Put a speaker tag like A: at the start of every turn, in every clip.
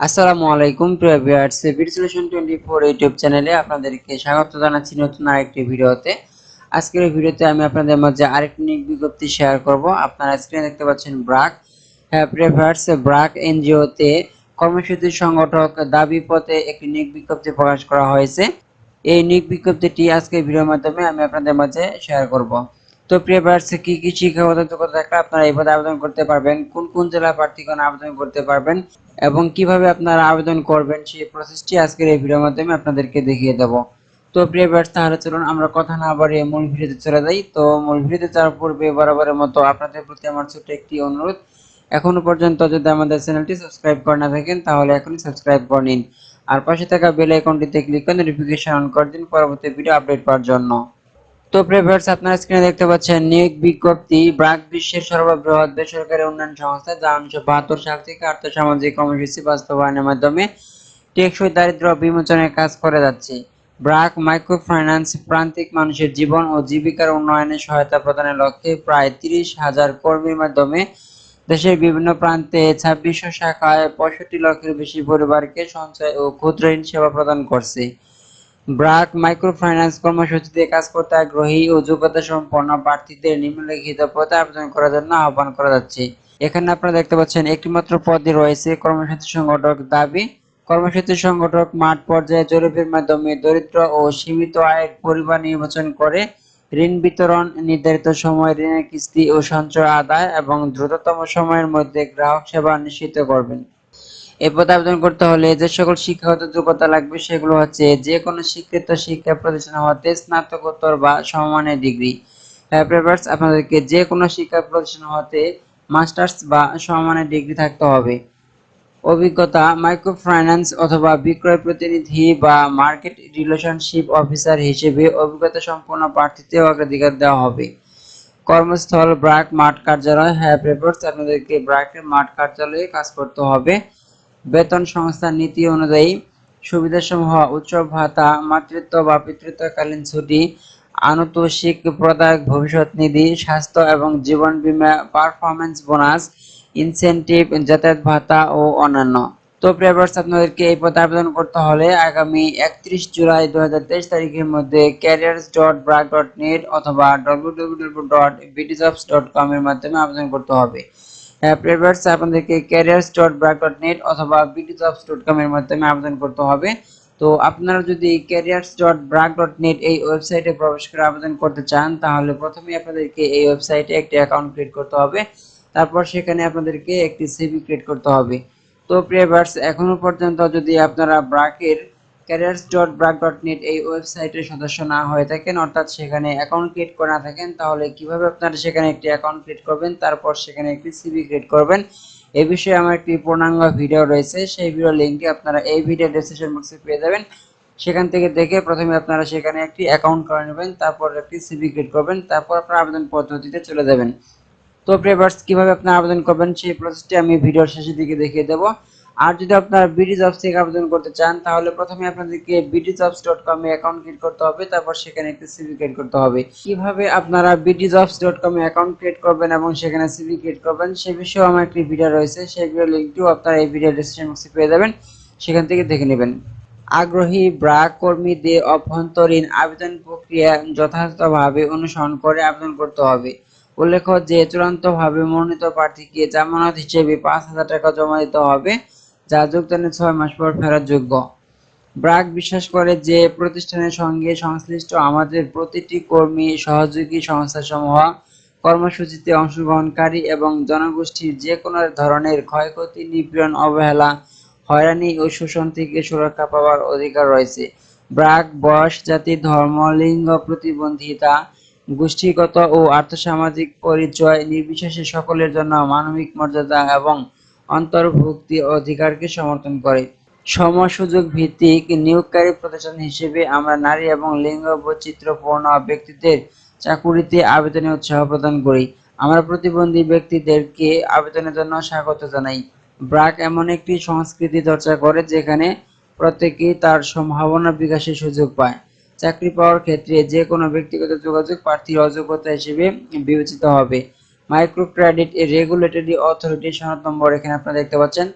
A: আসসালামু আলাইকুম প্রিয় ভিউয়ার্স, বিডি সলিউশন 24 ইউটিউব চ্যানেলে আপনাদেরকে স্বাগত জানাচ্ছি নতুন আরেকটি ভিডিওতে। আজকের এই ভিডিওতে আমি আপনাদের মাঝে আরেকটি নিয়োগ বিজ্ঞপ্তি শেয়ার করব। আপনারা স্ক্রিনে দেখতে পাচ্ছেন ব্রাক। হ্যাঁ প্রিয় ভিউয়ার্স, ব্রাক এনজিওতে কর্মসূচি সংগঠক দাবি পদে একটি নিয়োগ বিজ্ঞপ্তি প্রকাশ করা হয়েছে। এই নিয়োগ বিজ্ঞপ্তিটি আজকের ভিডিওর মাধ্যমে আমি আপনাদের মাঝে শেয়ার করব। তো প্রিয় ভিউয়ার্স, কি শিক্ষাগত যোগ্যতা থাকলে আপনারা এই পদে আবেদন করতে পারবেন, কোন কোন জেলার প্রার্থীগণ আবেদন করতে পারবেন এবং কিভাবে আপনারা আবেদন করবেন সেই প্রসেসটি আজকের এই ভিডিওর মাধ্যমে আপনাদেরকে দেখিয়ে দেব। তো প্রিয় ভিউয়ার্স, তাহলে চলুন আমরা কথা না বাড়িয়ে মূল ভিডিওতে চলে যাই। তো মূল ভিডিওতে যাওয়ার পূর্বে বরাবরের মতো আপনাদের প্রতি আমার ছোট্ট একটি অনুরোধ, এখনো পর্যন্ত যদি আমাদের চ্যানেলটি সাবস্ক্রাইব করে না থাকেন তাহলে এখনই সাবস্ক্রাইব করে নিন, আর পাশে থাকা বেল আইকনটিতে ক্লিক করে নোটিফিকেশন অন করে দিন পরবর্তী ভিডিও আপডেট পাওয়ার জন্য। তো প্রিয় ভিউয়ার্স, আপনারা স্ক্রিনে দেখতে পাচ্ছেন নিয়োগ বিজ্ঞপ্তি। ব্রাক বিশ্বের সর্ববৃহৎ বেসরকারি উন্নয়ন সংস্থা, যা 1972 সাল থেকে আর্থসামাজিক কর্মসূচি বাস্তবায়নের মাধ্যমে টেকসই দারিদ্র্য বিমোচনের কাজ করে যাচ্ছে। ব্রাক মাইক্রো ফাইন্যান্স প্রান্তিক মানুষের জীবন ও জীবিকার উন্নয়নে সহায়তা প্রদানের লক্ষ্যে প্রায় 30,000 কর্মীর মাধ্যমে দেশের বিভিন্ন প্রান্তে 2600 শাখায় 65 লক্ষের বেশি পরিবারকে সঞ্চয় ও ক্ষুদ্র ঋণ সেবা প্রদান করছে। ব্রাক মাইক্রোফিন্যান্স কর্মসূচিতে কাজ করতে আগ্রহী ও যোগ্যতা সম্পন্ন প্রার্থীদের নিম্নলিখিত পদে আবেদন করার জন্য আহ্বান করা যাচ্ছে। এখানে আপনারা দেখতে পাচ্ছেন একটি মাত্র পদই রয়েছে, কর্মসূচি সংগঠক দাবি। কর্মসূচি সংগঠক মাঠ পর্যায়ে জরিপের মাধ্যমে দরিদ্র ও সীমিত আয়ের পরিবার নির্বাচন করে ঋণ বিতরণ, নির্ধারিত সময় ঋণের কিস্তি ও সঞ্চয় আদায় এবং দ্রুততম সময়ের মধ্যে গ্রাহক সেবা নিশ্চিত করবেন। এই পদে আবেদন করতে হলে যে সকল শিক্ষাগত যোগ্যতা লাগবে সেগুলো হচ্ছে যে কোনো স্বীকৃত শিক্ষা প্রতিষ্ঠান হতে স্নাতকোত্তর বা সমমানের ডিগ্রি। পেপারস আপনাদেরকে যে কোনো শিক্ষা প্রতিষ্ঠান হতে মাস্টার্স বা সমমানের ডিগ্রি থাকতে হবে। অভিজ্ঞতা মাইক্রো ফাইন্যান্স অথবা বিক্রয় প্রতিনিধি বা মার্কেট রিলেশনশিপ অফিসার হিসেবে অভিজ্ঞতা সম্পন্ন প্রার্থীতে অগ্রাধিকার দেওয়া হবে। কর্মস্থল ব্রাক মাঠ কার্যালয়। পেপারস আপনাদেরকে ব্রাকের মাঠ কার্যালয়ে কাজ করতে হবে। বেতন সংস্থার নীতি অনুযায়ী সুবিধাসমূহ: উৎসব ভাতা, মাতৃত্ব বা পিতৃত্বকালীন ছুটি, আনুতোষিক প্রদায়ক ভবিষ্যৎ নিধি, স্বাস্থ্য এবং জীবন বীমা, পারফরমেন্স বোনাস, ইনসেনটিভ, যাতায়াত ভাতা ও অন্যান্য। তো প্রিয়ভার্স, আপনাদেরকে এই পদে আবেদন করতে হলে আগামী 31 জুলাই 2023 তারিখের মধ্যে careers.brac.net অথবা www.btjobs.com এর মাধ্যমে আবেদন করতে হবে। প্রিভিয়ার্স আপনাদেরকে careers.brac.net অথবা btjobs.com এর মাধ্যমে আবেদন করতে হবে। তো আপনারা যদি careers.brac.net এই ওয়েবসাইটে প্রবেশ করে আবেদন করতে চান তাহলে প্রথমে আপনাদেরকে এই ওয়েবসাইটে একটি অ্যাকাউন্ট ক্রিয়েট করতে হবে, তারপর সেখানে আপনাদেরকে একটি সিভি ক্রিয়েট করতে হবে। তো প্রিভিয়ার্স, এখনো পর্যন্ত যদি আপনারা ব্রাকের careers.brac.net এই ওয়েবসাইটের সদস্য না হয়ে থাকেন, অর্থাৎ সেখানে অ্যাকাউন্ট ক্রিয়েট করে না থাকেন, তাহলে কিভাবে আপনারা সেখানে একটি অ্যাকাউন্ট ক্রিয়েট করবেন, তারপর সেখানে একটি সিভি ক্রিয়েট করবেন, এই বিষয়ে আমার একটি পূর্ণাঙ্গ ভিডিও রয়েছে। সেই ভিডিও লিঙ্কটি আপনারা এই ভিডিও ডেসক্রিপশন বক্সে পেয়ে যাবেন। সেখান থেকে দেখে প্রথমে আপনারা সেখানে একটি অ্যাকাউন্ট করে নেবেন, তারপর একটি সিভি ক্রিয়েট করবেন, তারপর আপনারা আবেদন পদ্ধতিতে চলে যাবেন। তো প্রিভিয়ার্স, কিভাবে আপনারা আবেদন করবেন সেই প্রসেসটি আমি ভিডিওর শেষের দিকে দেখিয়ে দেব। আর যদি আপনারা বিডি জবস থেকে আবেদন করতে চান তাহলে প্রথমে আপনাদেরকে btjobs.com এ অ্যাকাউন্ট ক্রিয়েট করতে হবে, তারপর সেখানে একটি সিভি ক্রিয়েট করতে হবে। কিভাবে আপনারা btjobs.com এ অ্যাকাউন্ট ক্রিয়েট করবেন এবং সেখানে সিভি ক্রিয়েট করবেন সে বিষয়ে আমার একটি ভিডিও রয়েছে, সেই ভিডিও লিংকটিও আপনারা এই ভিডিও ডেসক্রিপশন বক্সে পেয়ে যাবেন, সেখান থেকে দেখে নেবেন। আগ্রহী ব্রাক কর্মীদের অভ্যন্তরীণ আবেদন প্রক্রিয়া যথাযথভাবে অনুসরণ করে আবেদন করতে হবে। উল্লেখ্য যে চূড়ান্তভাবে মনোনীত প্রার্থীকে জামানত হিসেবে 5,000 টাকা জমা দিতে হবে, যা যোগদানের 6 মাস পর ফেরতযোগ্য। ব্রাক বিশ্বাস করে যে প্রতিষ্ঠানের সঙ্গে সংশ্লিষ্ট আমাদের প্রতিটি কর্মী, সহযোগী সংস্থাসমূহ কর্মসূচিতে অংশগ্রহণকারী এবং জনগোষ্ঠীর যে কোনো ধরনের ক্ষয়ক্ষতি, নিপীড়ন, অবহেলা, হয়রানি ও শোষণ থেকে সুরক্ষা পাওয়ার অধিকার রয়েছে। ব্রাক বয়স, জাতি, ধর্ম, লিঙ্গ, প্রতিবন্ধিতা, গোষ্ঠীগত ও আর্থসামাজিক পরিচয় নির্বিশেষে সকলের জন্য মানবিক মর্যাদা এবং অন্তর্ভুক্তি অধিকারকে সমর্থন করে। সম-সুযোগ ভিত্তিক নিয়োগকারী প্রতিষ্ঠান হিসেবে আমরা নারী এবং লিঙ্গ বৈচিত্র্যপূর্ণ ব্যক্তিদের চাকুরিতে আবেদনে উৎসাহ প্রদান করি। আমরা প্রতিবন্ধী ব্যক্তিদেরকে আবেদনের জন্য স্বাগত জানাই। ব্রাক এমন একটি সংস্কৃতি চর্চা করে যেখানে প্রত্যেকেই তার সম্ভাবনা বিকাশের সুযোগ পায়। চাকরি পাওয়ার ক্ষেত্রে যে কোনো ব্যক্তিগত যোগাযোগ প্রার্থীর অযোগ্যতা হিসেবে বিবেচিত হবে। মাইক্রো ক্রেডিট রেগুলেটরি অথরিটি সনদ নম্বর এখানে আপনারা দেখতে পাচ্ছেন।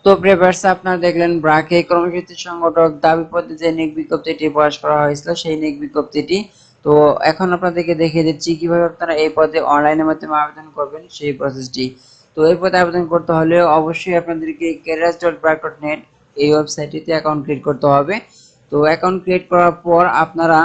A: তো প্রিভিয়াস আপনারা দেখলেন ব্রাকে কর্মসূচি সংগঠক দাবি পদে যে নিয়োগ বিজ্ঞপ্তিটি প্রকাশ করা হয়েছিল সেই নিয়োগ বিজ্ঞপ্তিটি। তো এখন আপনাদেরকে দেখিয়ে দিচ্ছি কিভাবে আপনারা এই পদে অনলাইনের মাধ্যমে আবেদন করবেন সেই প্রসেসটি। তো এই পদে আবেদন করতে হলে অবশ্যই আপনাদেরকে careers.brac.net এই ওয়েবসাইটটিতে অ্যাকাউন্ট ক্রিয়েট করতে হবে। তো অ্যাকাউন্ট ক্রিয়েট করার পর আপনারা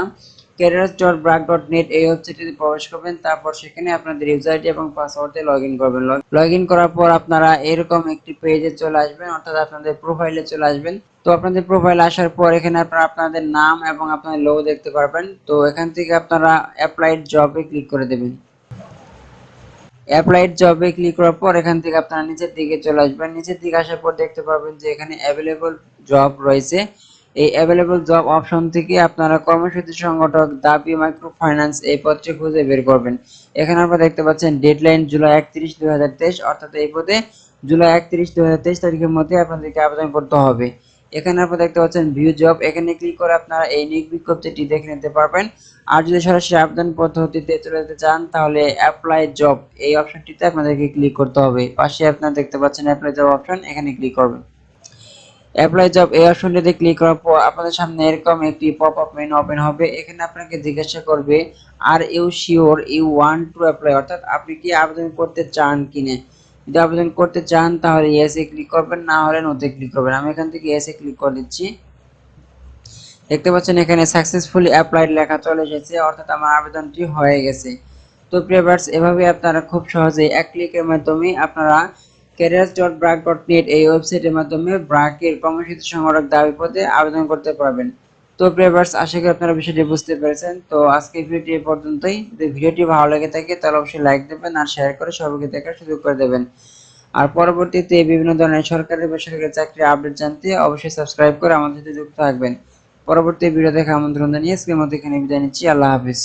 A: careers.brac.net এই ওয়েবসাইটটিতে প্রবেশ করবেন। তারপর সেখানে আপনাদের ইউজার আইডি এবং পাসওয়ার্ড দিয়ে লগইন করবেন। লগইন করার পর আপনারা এরকম একটি পেজে চলে আসবেন, অর্থাৎ আপনাদের প্রোফাইলে চলে আসবেন। তো আপনাদের প্রোফাইলে আসার পর এখানে আপনারা আপনাদের নাম এবং আপনাদের লোগো দেখতে পারবেন। তো এখান থেকে আপনারা অ্যাপ্লাইড জবে ক্লিক করে দেবেন। অ্যাপ্লাইড জবে ক্লিক করার পর এখান থেকে আপনারা নিচের দিকে চলে আসবেন। নিচের দিকে আসার পর দেখতে পারবেন যে এখানে অ্যাভেলেবল জব রয়েছে। এই অ্যাভেলেবল জব অপশন থেকে আপনারা কর্মসূচি সংগঠক দাবি মাইক্রো ফাইন্যান্স এই পদটি খুঁজে বের করবেন। এখানে আপনারা দেখতে পাচ্ছেন ডেডলাইন জুলাই 31, 2023, অর্থাৎ এই পদে জুলাই 31, 2023 তারিখের মধ্যে আপনাদেরকে আবেদন করতে হবে। এখানে আপনারা দেখতে পাচ্ছেন ভিউ জব, এখানে ক্লিক করে আপনারা এই নিয়োগ বিজ্ঞপ্তিটি দেখে নিতে পারবেন। আর যদি সরাসরি আবেদন পদ্ধতিতে চলে যেতে চান তাহলে অ্যাপ্লাই জব এই অপশনটিতে আপনাদেরকে ক্লিক করতে হবে। পাশে আপনারা দেখতে পাচ্ছেন অ্যাপ্লাই জব অপশন, এখানে ক্লিক করবেন। অ্যাপ্লাই জব এই অপশনটিতে ক্লিক করার পর আপনাদের সামনে এরকম একটি পপ আপ মেনু ওপেন হবে। এখানে আপনাকে জিজ্ঞাসা করবে are you sure you want to apply, অর্থাৎ আপনি কি আবেদন করতে চান কিনা। যদি আবেদন করতে চান তাহলে ইয়েস এ ক্লিক করবেন, না হলে নোতে ক্লিক করবেন। আমি এখান থেকে ইয়েস এ ক্লিক করে দিচ্ছি। দেখতে পাচ্ছেন এখানে সাকসেসফুলি অ্যাপ্লাইড লেখা চলে এসেছে, অর্থাৎ আমার আবেদনটি হয়ে গেছে। তো প্রিভিয়ার্স এভাবে আপনারা খুব সহজেই এক ক্লিকের মাধ্যমে আপনারা careers.brac.net এই ওয়েবসাইটের মাধ্যমে ব্রাকের কর্মসূচি সংগঠক দাবি পদে আবেদন করতে পারবেন। তো প্রিভিয়ার্স আশা করি আপনারা বিষয়টি বুঝতে পেরেছেন। তো আজকে ভিডিওটি এই পর্যন্তই। যদি ভিডিওটি ভালো লেগে থাকে তাহলে অবশ্যই লাইক দেবেন আর শেয়ার করে সবাইকে দেখার সুযোগ করে দেবেন। আর পরবর্তীতে বিভিন্ন ধরনের সরকারি বেসরকারি চাকরির আপডেট জানতে অবশ্যই সাবস্ক্রাইব করে আমাদের সাথে যুক্ত থাকবেন। পরবর্তী ভিডিও দেখা আমন্ত্রণ জানিয়ে আজকের মতো এখানে বিদায় নিচ্ছি। আল্লাহ হাফেজ।